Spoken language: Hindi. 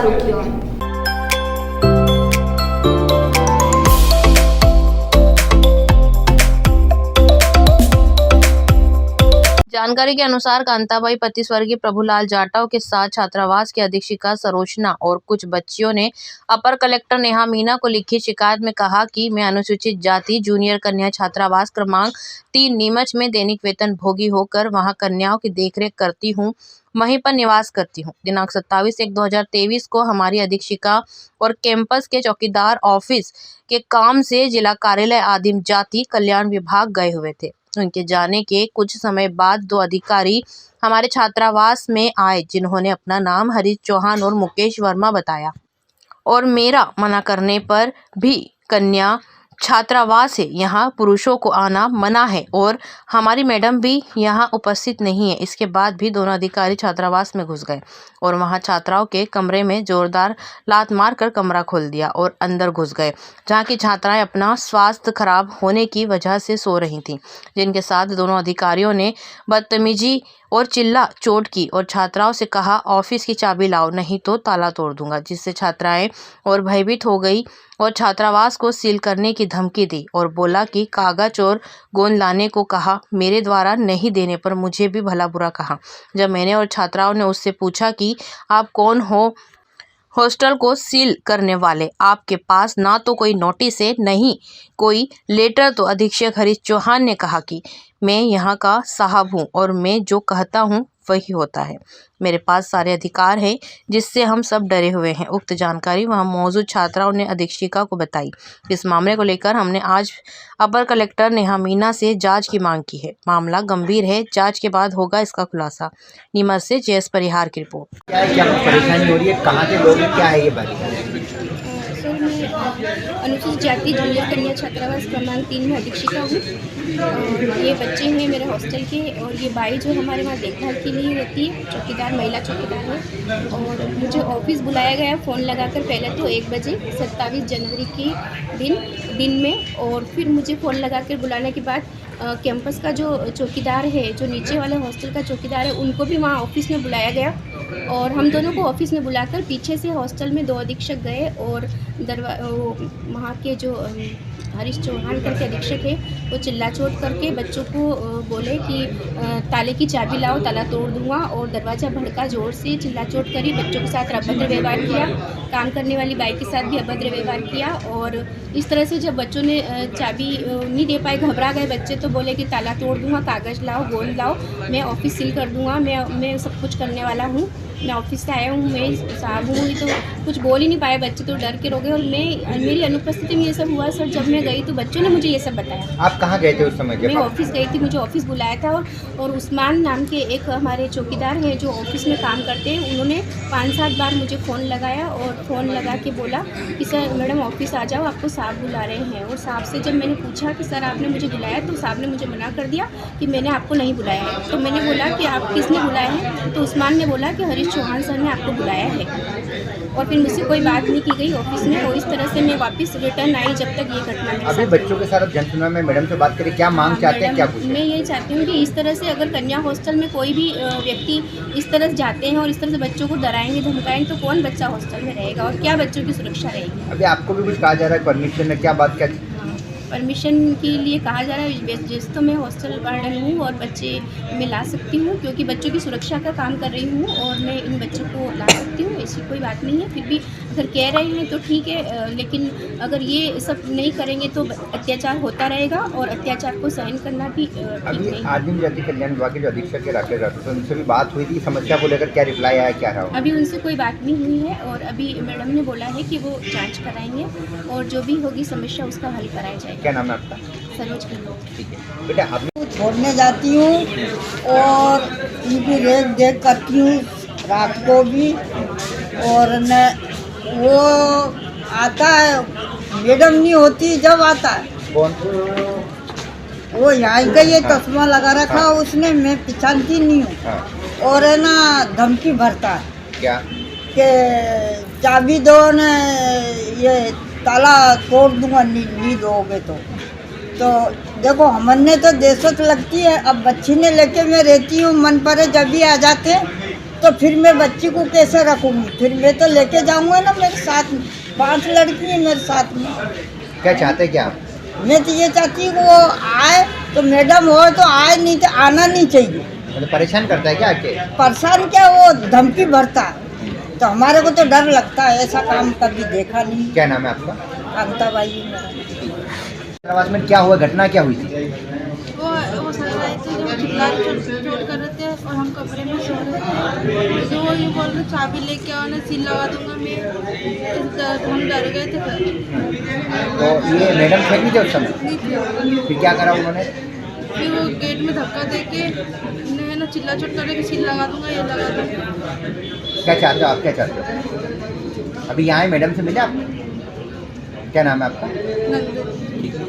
आरोपियों ने। जानकारी के अनुसार कांताबाई पति स्वर्गीय प्रभुलाल जाटव के साथ छात्रावास की अधीक्षिका सरोचना और कुछ बच्चियों ने अपर कलेक्टर नेहा मीना को लिखी शिकायत में कहा कि मैं अनुसूचित जाति जूनियर कन्या छात्रावास क्रमांक 3 नीमच में दैनिक वेतन भोगी होकर वहां कन्याओं की देखरेख करती हूं, वहीं पर निवास करती हूं। दिनांक 27/1/2023 को हमारी अधीक्षिका और कैंपस के चौकीदार ऑफिस के काम से जिला कार्यालय आदिम जाति कल्याण विभाग गए हुए थे। उनके जाने के कुछ समय बाद 2 अधिकारी हमारे छात्रावास में आए, जिन्होंने अपना नाम हरीश चौहान और मुकेश वर्मा बताया और मेरा मना करने पर भी कन्या छात्रावास है, यहाँ पुरुषों को आना मना है और हमारी मैडम भी यहाँ उपस्थित नहीं है। इसके बाद भी दोनों अधिकारी छात्रावास में घुस गए और वहाँ छात्राओं के कमरे में जोरदार लात मारकर कमरा खोल दिया और अंदर घुस गए, जहाँ की छात्राएं अपना स्वास्थ्य खराब होने की वजह से सो रही थीं, जिनके साथ दोनों अधिकारियों ने बदतमीजी और चिल्ला चोट की और छात्राओं से कहा ऑफिस की चाबी लाओ नहीं तो ताला तोड़ दूंगा, जिससे छात्राएं और भयभीत हो गई और छात्रावास को सील करने की धमकी दी और बोला कि कागज और गोंद लाने को कहा। मेरे द्वारा नहीं देने पर मुझे भी भला बुरा कहा। जब मैंने और छात्राओं ने उससे पूछा कि आप कौन हो हॉस्टल को सील करने वाले, आपके पास ना तो कोई नोटिस है नहीं कोई लेटर, तो अधीक्षक हरीश चौहान ने कहा कि मैं यहाँ का साहब हूँ और मैं जो कहता हूँ वही होता है, मेरे पास सारे अधिकार हैं जिससे हम सब डरे हुए हैं। उक्त जानकारी वहां मौजूद छात्राओं ने अधीक्षिका को बताई। इस मामले को लेकर हमने आज अपर कलेक्टर नेहा मीना से जांच की मांग की है। मामला गंभीर है, जांच के बाद होगा इसका खुलासा। नीमच से जेएस परिहार की रिपोर्ट। क्या परेशानी हो रही है, कहाँ के लोग हैं, क्या है ये बात? सर, मैं अनुसूचित जाति जूनियर कन्या छात्रावास क्रमांक 3 में अधीक्षिका हूँ। ये बच्चे हैं मेरे हॉस्टल के और ये बाई जो हमारे वहाँ देखभाल के लिए रहती है, चौकीदार, महिला चौकीदार है। और मुझे ऑफिस बुलाया गया फ़ोन लगाकर, पहले तो 1 बजे 27 जनवरी के दिन में, और फिर मुझे फ़ोन लगाकर बुलाने के बाद कैंपस का जो चौकीदार है, जो नीचे वाले हॉस्टल का चौकीदार है, उनको भी वहाँ ऑफिस में बुलाया गया और हम दोनों को ऑफिस में बुलाकर पीछे से हॉस्टल में 2 अधीक्षक गए और वहाँ के जो हरीश चौहान करके अधीक्षक है, वो चिल्ला चोट करके बच्चों को बोले कि ताले की चाबी लाओ, ताला तोड़ दूंगा, और दरवाज़ा भड़का, जोर से चिल्ला चोट करी, बच्चों के साथ अभद्र व्यवहार किया, काम करने वाली बाई के साथ भी अभद्र व्यवहार किया। और इस तरह से जब बच्चों ने चाबी नहीं दे पाए, घबरा गए बच्चे, तो बोले कि ताला तोड़ दूंगा, कागज़ लाओ, गोंद लाओ, मैं ऑफिस सील कर दूंगा, मैं सब कुछ करने वाला हूँ, मैं ऑफिस से आया हूँ, मैं साहब हूँ। तो कुछ बोल ही नहीं पाए बच्चे, तो डर के रो गए और मेरी अनुपस्थिति में ये सब हुआ। सर, जब मैं गई तो बच्चों ने मुझे ये सब बताया। आप कहाँ गए थे उस समय? मैं ऑफिस गई थी, मुझे ऑफिस बुलाया था और उस्मान नाम के एक हमारे चौकीदार हैं जो ऑफिस में काम करते हैं, उन्होंने 5-7 बार मुझे फ़ोन लगाया और फ़ोन लगा के बोला कि सर मैडम ऑफिस आ जाओ, आपको साहब बुला रहे हैं। और साहब से जब मैंने पूछा कि सर आपने मुझे बुलाया, तो साहब ने मुझे मना कर दिया कि मैंने आपको नहीं बुलाया है। तो मैंने बोला कि आप किसने बुलाया है? तो उस्मान ने बोला कि हरीश चौहान सर ने आपको बुलाया है। और फिर मुझसे कोई बात नहीं की गई ऑफिस में, और इस तरह से मैं वापस रिटर्न आई जब तक ये घटना मेरे साथ। अभी बच्चों के साथ जनसुनवाई में मैडम से बात करें, क्या मांग चाहते हैं, क्या पूछते हैं? मैं यही चाहती हूँ कि इस तरह से अगर कन्या हॉस्टल में कोई भी व्यक्ति इस तरह से जाते हैं और इस तरह से बच्चों को डराएंगे, धमकाएंगे, तो कौन बच्चा हॉस्टल में रहेगा और क्या बच्चों की सुरक्षा रहेगी? अभी आपको भी कुछ कहा जा रहा है परमिशन है, क्या बात? क्या परमिशन के लिए कहा जा रहा है? जैसे तो मैं हॉस्टल वार्डन हूँ और बच्चे मैं ला सकती हूँ, क्योंकि बच्चों की सुरक्षा का काम कर रही हूँ और मैं इन बच्चों को ला सकती हूँ, ऐसी कोई बात नहीं है। फिर भी अगर कह रहे हैं तो ठीक है, लेकिन अगर ये सब नहीं करेंगे तो अत्याचार होता रहेगा और अत्याचार को सहन करना भी ठीक अभी नहीं। आदिम जाति कल्याण विभाग के जो अधीक्षक है राकेश राठौर, उनसे भी बात हुई थी समस्या को लेकर, क्या रिप्लाई आया, क्या रहा? अभी उनसे कोई बात नहीं हुई है और अभी मैडम ने बोला है कि वो जांच कराएंगे और जो भी होगी समस्या उसका हल कराया जाएगा। क्या नाम है आपका? सरोज की। ठीक है बेटा, आपने छोड़ने जाती हूँ और उनकी रेख देख करती हूँ रात को भी, और न वो आता है, मैडम नहीं होती जब आता है, कौन? वो यहाँ का ये चश्मा लगा रखा उसने, मैं पहचानती नहीं हूँ। हाँ। और है ना धमकी भरता है क्या? कि चाबी दो न, ये ताला तोड़ दूंगा, नहीं दोगे तो देखो हमने तो दहशत लगती है। अब बच्ची ने लेके मैं रहती हूँ, मन पर जब भी आ जाते तो फिर मैं बच्ची को कैसे रखूँगी? फिर मैं तो लेके जाऊँगा ना मेरे साथ में। 5 लड़की हैं मेरे साथ में। क्या चाहते क्या आप? मैं तो ये चाहती हूँ वो आए तो मैडम हो तो आए, नहीं तो आना नहीं चाहिए। मतलब परेशान करता है क्या आके? परेशान क्या, वो धमकी भरता है तो हमारे को तो डर लगता है। ऐसा काम कभी देखा नहीं। क्या नाम है आपका? कांताबाई है मेरा। छात्रावास में क्या हुआ, घटना क्या हुई थी? वो सर आए थे जो चिल्ला चोट कर रहे थे और हम कमरे में सो रहे थे, तो वो ये बोल रहे चाबी लेके आओ ना, सील लगा दूंगा मैं। हम डर गए थे। तो ये मैडम थे नहीं थे उस समय? नहीं थे। फिर क्या करा उन्होंने? फिर वो गेट में धक्का दे के है ना चिल्ला चोट कर रहे कि सील लगा दूंगा, ये लगा दूंगा। क्या चाहते हो आप, क्या चाहते हो? अभी यहाँ मैडम से मिले आप? क्या नाम है आपका? नंदन।